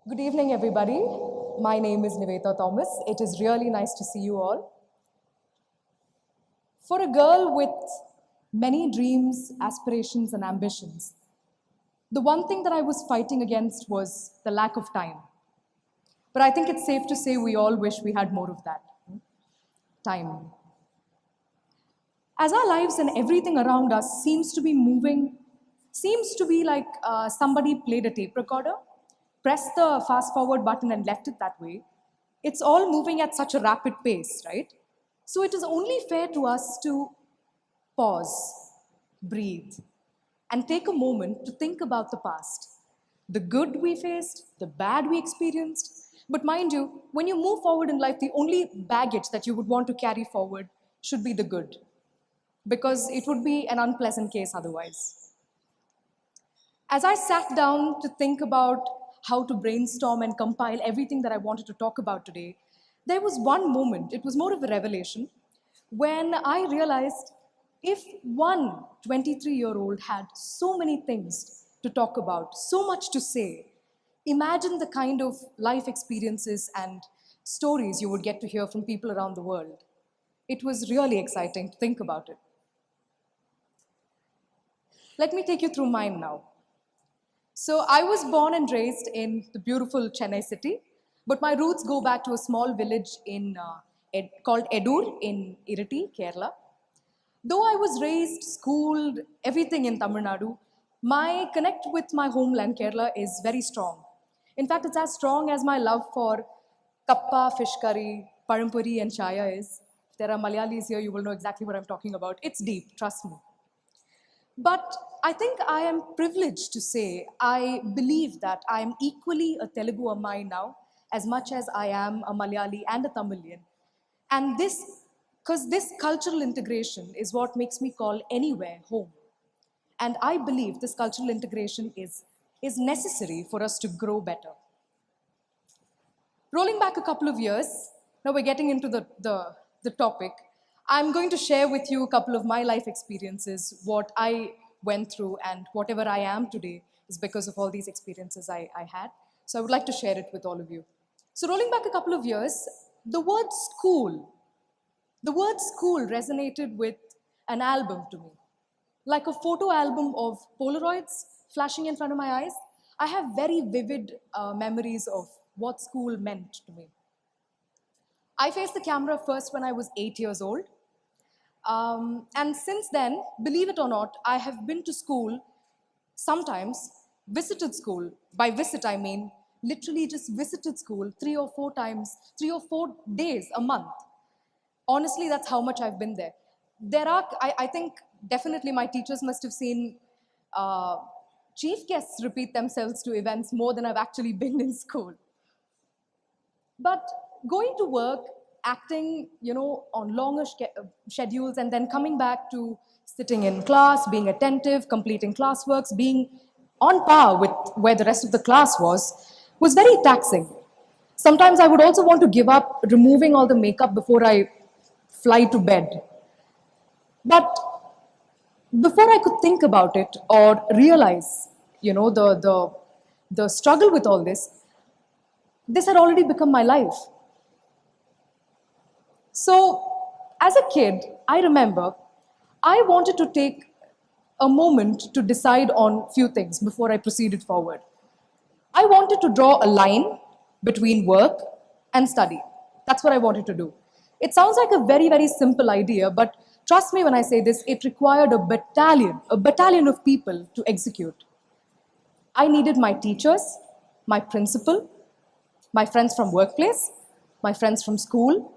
Good evening, everybody. My name is Nivetha Thomas. It is really nice to see you all. For a girl with many dreams, aspirations, and ambitions, the one thing that I was fighting against was the lack of time. But I think it's safe to say we all wish we had more of that time. As our lives and everything around us seems to be moving, seems to be like somebody played a tape recorder, pressed the fast forward button and left it that way. It's all moving at such a rapid pace, right? So it is only fair to us to pause, breathe, and take a moment to think about the past. The good we faced, the bad we experienced. But mind you, when you move forward in life, the only baggage that you would want to carry forward should be the good, because it would be an unpleasant case otherwise. As I sat down to think about how to brainstorm and compile everything that I wanted to talk about today, there was one moment, it was more of a revelation, when I realized if one 23-year-old had so many things to talk about, so much to say, imagine the kind of life experiences and stories you would get to hear from people around the world. It was really exciting to think about it. Let me take you through mine now. So I was born and raised in the beautiful Chennai city, but my roots go back to a small village called Edur in Irati, Kerala. Though I was raised, schooled, everything in Tamil Nadu, my connect with my homeland, Kerala, is very strong. In fact, it's as strong as my love for kappa, fish curry, parampuri, and chaya is. If there are Malayalis here, you will know exactly what I'm talking about. It's deep, trust me. But I think I am privileged to say I believe that I am equally a Telugu Ammai now, as much as I am a Malayali and a Tamilian. And because this cultural integration is what makes me call anywhere home. And I believe this cultural integration is necessary for us to grow better. Rolling back a couple of years, now we're getting into the topic. I'm going to share with you a couple of my life experiences, what I went through, and whatever I am today is because of all these experiences I had. So I would like to share it with all of you. So rolling back a couple of years, the word school, the word school resonated with an album to me. Like a photo album of Polaroids flashing in front of my eyes, I have very vivid memories of what school meant to me. I faced the camera first when I was 8 years old. And since then, believe it or not, I have been to school sometimes, visited school. By visit, I mean literally just visited school 3 or 4 times, 3 or 4 days a month. Honestly, that's how much I've been there. I think definitely my teachers must have seen chief guests repeat themselves to events more than I've actually been in school. But going to work, acting, on longer schedules, and then coming back to sitting in class, being attentive, completing classworks, being on par with where the rest of the class was very taxing. Sometimes I would also want to give up removing all the makeup before I fly to bed. But before I could think about it or realize, the struggle with all this had already become my life. So, as a kid, I remember I wanted to take a moment to decide on few things before I proceeded forward. I wanted to draw a line between work and study. That's what I wanted to do. It sounds like a very, very simple idea, but trust me when I say this, it required a battalion of people to execute. I needed my teachers, my principal, my friends from workplace, my friends from school,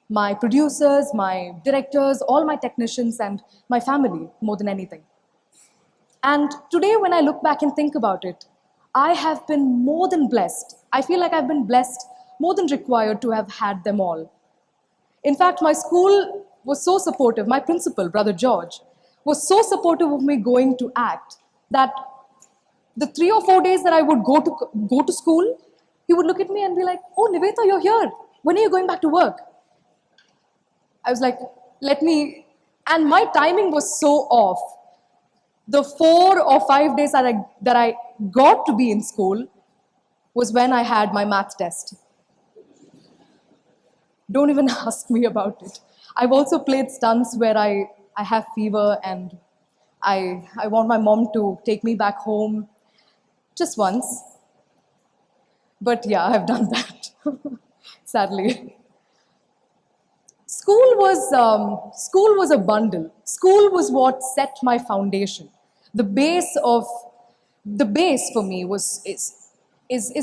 my producers, my directors, all my technicians, and my family more than anything. And today, when I look back and think about it, I have been more than blessed. I feel like I've been blessed more than required to have had them all. In fact, my school was so supportive. My principal, Brother George, was so supportive of me going to ACT that the 3 or 4 days that I would go to school, he would look at me and be like, "Oh, Nivetha, you're here. When are you going back to work?" I was like, "Let me," and my timing was so off. The 4 or 5 days that I got to be in school, was when I had my math test. Don't even ask me about it. I've also played stunts where I have fever and I want my mom to take me back home just once. But yeah, I've done that, sadly. School was a bundle. School was what set my foundation. The base of the base for me is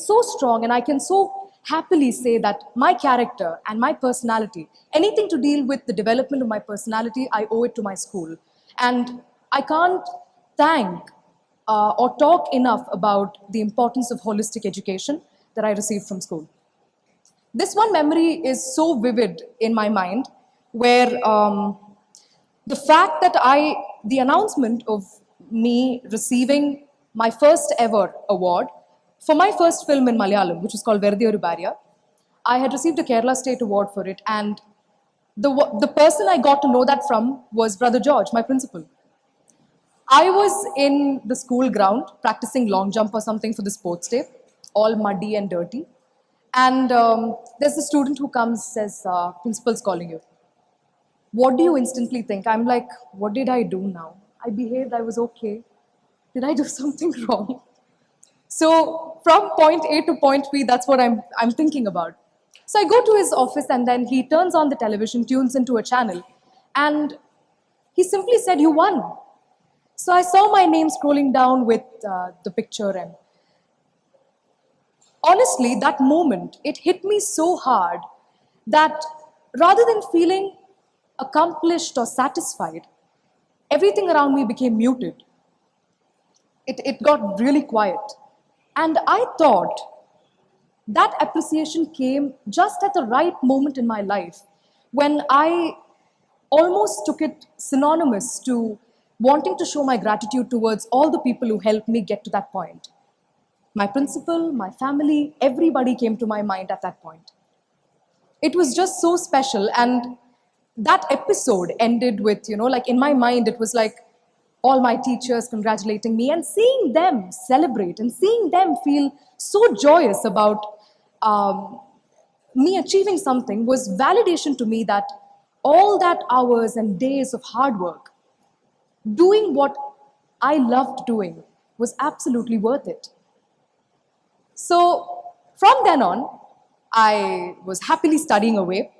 so strong, and I can so happily say that my character and my personality, anything to deal with the development of my personality, I owe it to my school, and I can't thank or talk enough about the importance of holistic education that I received from school. This one memory is so vivid in my mind, where the fact that the announcement of me receiving my first ever award for my first film in Malayalam, which was called Verdi Oru Bharya, I had received a Kerala State Award for it, and the person I got to know that from was Brother George, my principal. I was in the school ground practicing long jump or something for the sports day, all muddy and dirty. And there's a student who comes, says, principal's calling you. What do you instantly think? I'm like, what did I do now? I behaved, I was okay. Did I do something wrong? So from point A to point B, that's what I'm thinking about. So I go to his office and then he turns on the television, tunes into a channel, and he simply said, you won. So I saw my name scrolling down with the picture, and honestly, that moment, it hit me so hard that rather than feeling accomplished or satisfied, everything around me became muted. It got really quiet. And I thought that appreciation came just at the right moment in my life when I almost took it synonymous to wanting to show my gratitude towards all the people who helped me get to that point. My principal, my family, everybody came to my mind at that point. It was just so special, and that episode ended with, like in my mind, it was like all my teachers congratulating me and seeing them celebrate and seeing them feel so joyous about me achieving something was validation to me that all that hours and days of hard work, doing what I loved doing, was absolutely worth it. So from then on, I was happily studying away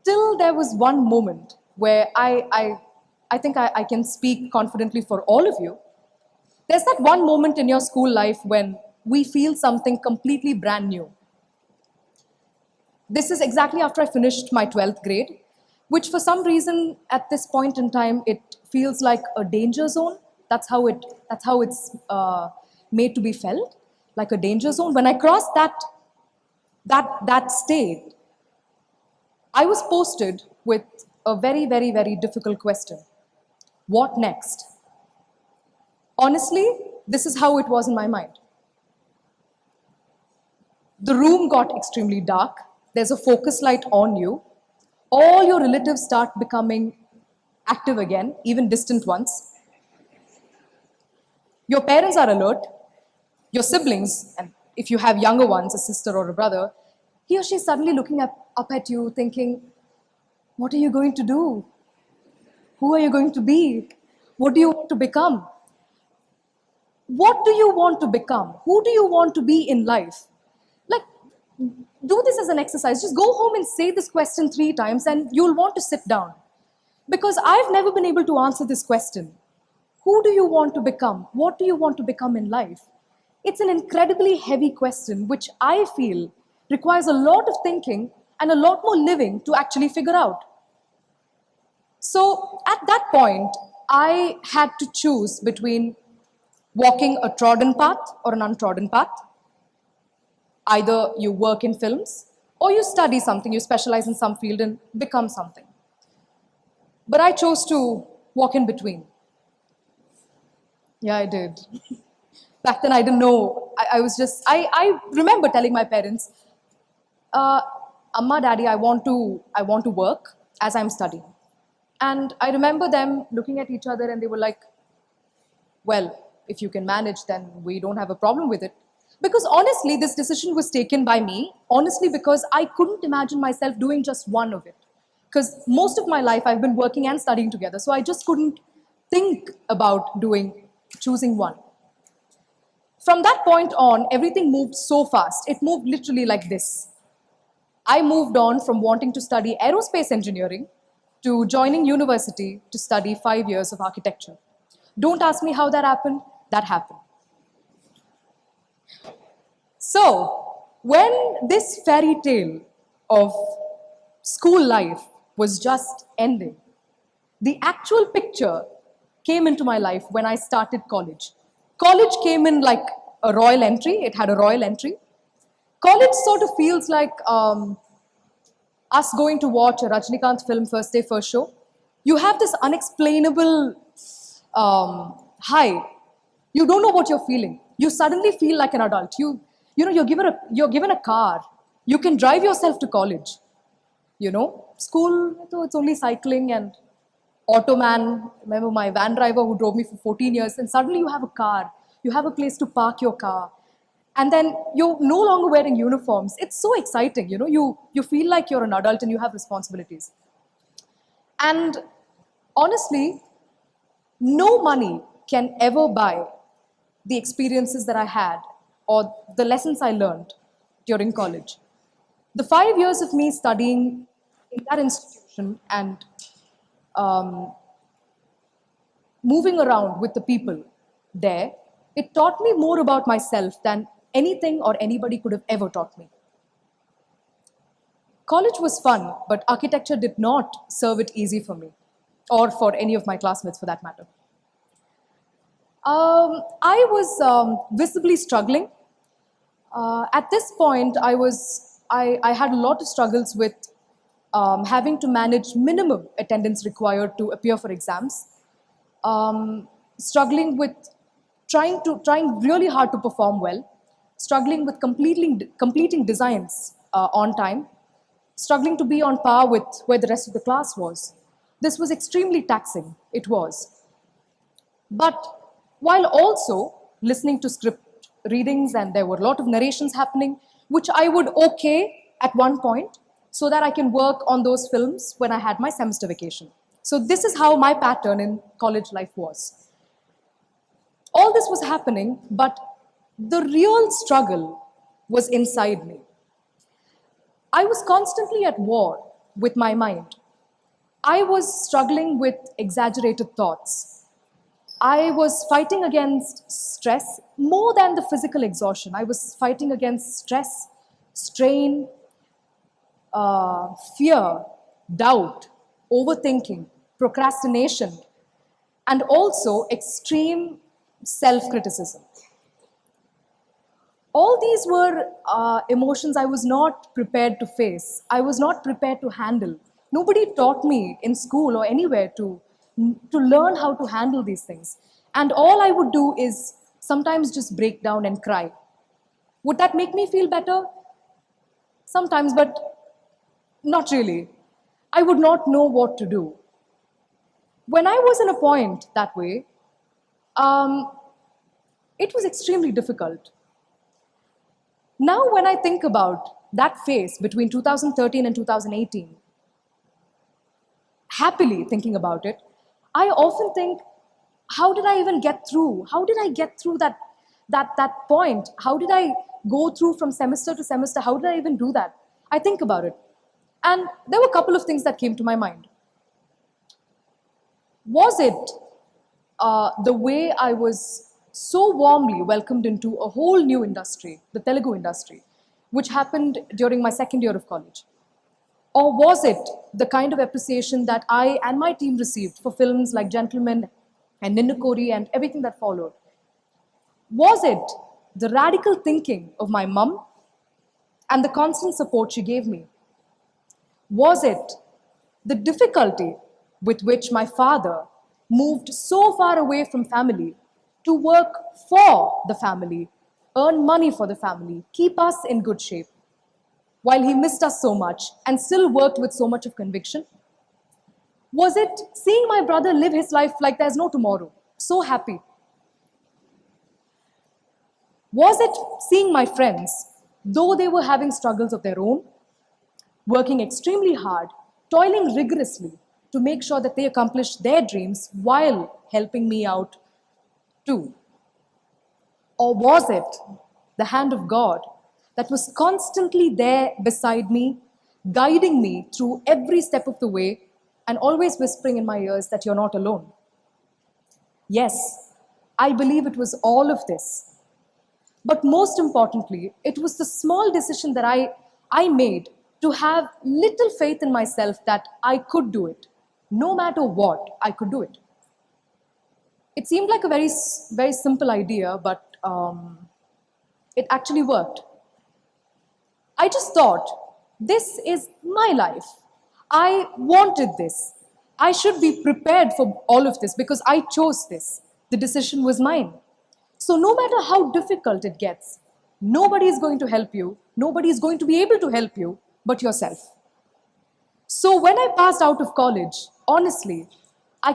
till there was one moment where I think I can speak confidently for all of you. There's that one moment in your school life when we feel something completely brand new. This is exactly after I finished my 12th grade, which for some reason at this point in time, it feels like a danger zone. That's how it's made to be felt, like a danger zone. When I crossed that state, I was posted with a very, very, very difficult question. What next? Honestly, this is how it was in my mind. The room got extremely dark. There's a focus light on you. All your relatives start becoming active again, even distant ones. Your parents are alert. Your siblings, and if you have younger ones, a sister or a brother, he or she is suddenly looking up at you thinking, what are you going to do? Who are you going to be? What do you want to become? What do you want to become? Who do you want to be in life? Like, do this as an exercise. Just go home and say this question 3 times and you'll want to sit down. Because I've never been able to answer this question. Who do you want to become? What do you want to become in life? It's an incredibly heavy question, which I feel requires a lot of thinking and a lot more living to actually figure out. So at that point, I had to choose between walking a trodden path or an untrodden path. Either you work in films or you study something, you specialize in some field and become something. But I chose to walk in between. Yeah, I did. Back then I didn't know. I remember telling my parents, Amma, Daddy, I want to work as I'm studying. And I remember them looking at each other and they were like, well, if you can manage, then we don't have a problem with it. Because honestly, this decision was taken by me, honestly, because I couldn't imagine myself doing just one of it. Because most of my life I've been working and studying together, so I just couldn't think about choosing one. From that point on, everything moved so fast. It moved literally like this. I moved on from wanting to study aerospace engineering to joining university to study 5 years of architecture. Don't ask me how that happened. That happened. So, when this fairy tale of school life was just ending, the actual picture came into my life when I started college. College came in like a royal entry, it had a royal entry. College sort of feels like us going to watch a Rajnikant film first day, first show. You have this unexplainable high. You don't know what you're feeling. You suddenly feel like an adult. You're given a car. You can drive yourself to college. School, it's only cycling and auto man. Remember my van driver who drove me for 14 years, and suddenly you have a car. You have a place to park your car. And then you're no longer wearing uniforms. It's so exciting, you feel like you're an adult and you have responsibilities. And honestly, no money can ever buy the experiences that I had or the lessons I learned during college. The 5 years of me studying in that institution and moving around with the people there, it taught me more about myself than anything or anybody could have ever taught me. College was fun, but architecture did not serve it easy for me, or for any of my classmates for that matter. I was visibly struggling. At this point, I had a lot of struggles with having to manage minimum attendance required to appear for exams, struggling with trying really hard to perform well, struggling with completing designs on time, struggling to be on par with where the rest of the class was. This was extremely taxing. It was. But while also listening to script readings, and there were a lot of narrations happening, which I would okay at one point so that I can work on those films when I had my semester vacation. So this is how my pattern in college life was. All this was happening, but the real struggle was inside me. I was constantly at war with my mind. I was struggling with exaggerated thoughts. I was fighting against stress more than the physical exhaustion. I was fighting against stress, strain, fear, doubt, overthinking, procrastination, and also extreme self criticism. All these were emotions I was not prepared to face. I was not prepared to handle. Nobody taught me in school or anywhere to learn how to handle these things. And all I would do is sometimes just break down and cry. Would that make me feel better? Sometimes, but not really. I would not know what to do. When I was in a point that way, um, it was extremely difficult. Now, when I think about that phase between 2013 and 2018, happily thinking about it, I often think, how did I even get through? How did I get through that point? How did I go through from semester to semester? How did I even do that? I think about it. And there were a couple of things that came to my mind. Was it the way I was so warmly welcomed into a whole new industry, the Telugu industry, which happened during my second year of college? Or was it the kind of appreciation that I and my team received for films like Gentleman and Ninnukori and everything that followed? Was it the radical thinking of my mum and the constant support she gave me? Was it the difficulty with which my father moved so far away from family to work for the family, earn money for the family, keep us in good shape, while he missed us so much and still worked with so much of conviction? Was it seeing my brother live his life like there's no tomorrow, so happy? Was it seeing my friends, though they were having struggles of their own, working extremely hard, toiling rigorously to make sure that they accomplished their dreams while helping me out too? Or was it the hand of God that was constantly there beside me, guiding me through every step of the way and always whispering in my ears that you're not alone? Yes, I believe it was all of this. But most importantly, it was the small decision that I made to have little faith in myself that I could do it. No matter what, I could do it. It seemed like a very simple idea, but it actually worked. I just thought, this is my life. I wanted this. I should be prepared for all of this because I chose this. The decision was mine. So no matter how difficult it gets, nobody is going to help you. Nobody is going to be able to help you but yourself. So when I passed out of college, honestly, I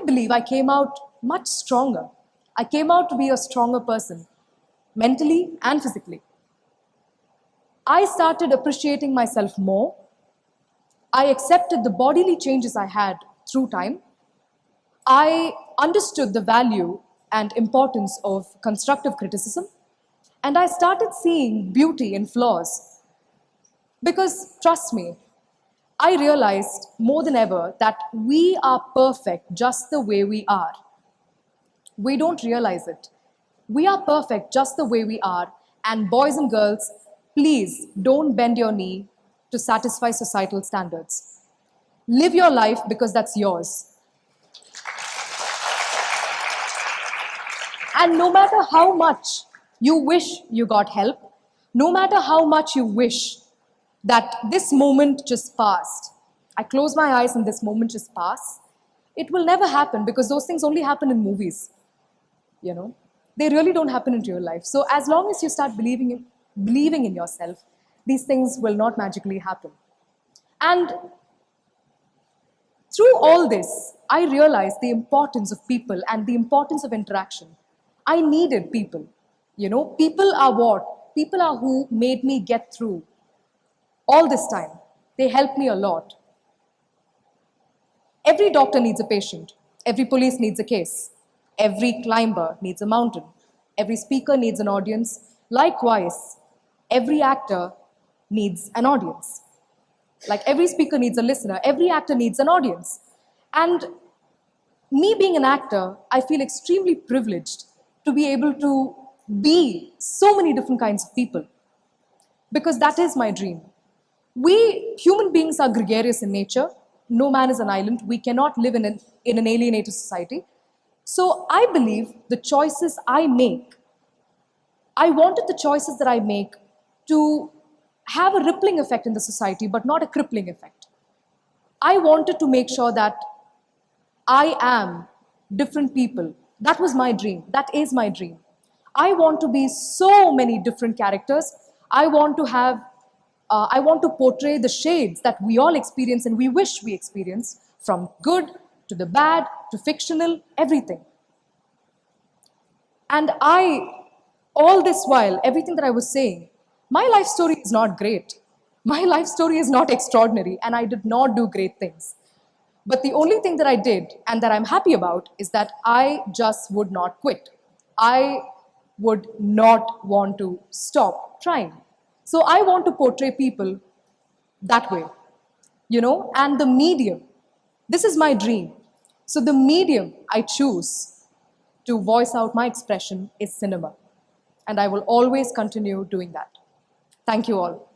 believe I came out much stronger. I came out to be a stronger person, mentally and physically. I started appreciating myself more. I accepted the bodily changes I had through time. I understood the value and importance of constructive criticism. And I started seeing beauty in flaws. Because trust me, I realized more than ever that we are perfect just the way we are. We don't realize it. We are perfect just the way we are. And boys and girls, please don't bend your knee to satisfy societal standards. Live your life because that's yours. And no matter how much you wish you got help, no matter how much you wish that this moment just passed, I close my eyes and this moment just passed, it will never happen because those things only happen in movies. You know, they really don't happen in real life. So as long as you start believing in yourself, these things will not magically happen. And through all this, I realized the importance of people and the importance of interaction. I needed people. You know, people are what? People are who made me get through all this time. They helped me a lot. Every doctor needs a patient. Every police needs a case. Every climber needs a mountain. Every speaker needs an audience. Likewise, every actor needs an audience. Like every speaker needs a listener, every actor needs an audience. And me being an actor, I feel extremely privileged to be able to be so many different kinds of people. Because that is my dream. We human beings are gregarious in nature. No man is an island. We cannot live in an alienated society. So I believe the choices I make, I wanted the choices that I make to have a rippling effect in the society, but not a crippling effect. I wanted to make sure that I am different people. That was my dream. That is my dream. I want to be so many different characters. I want to portray the shades that we all experience and we wish we experience, from good to the bad to fictional, everything. And all this while, everything that I was saying, my life story is not great. My life story is not extraordinary, and I did not do great things. But the only thing that I did, and that I'm happy about, is that I just would not quit. I would not want to stop trying. So I want to portray people that way, you know, and the medium, this is my dream. So the medium I choose to voice out my expression is cinema. And I will always continue doing that. Thank you all.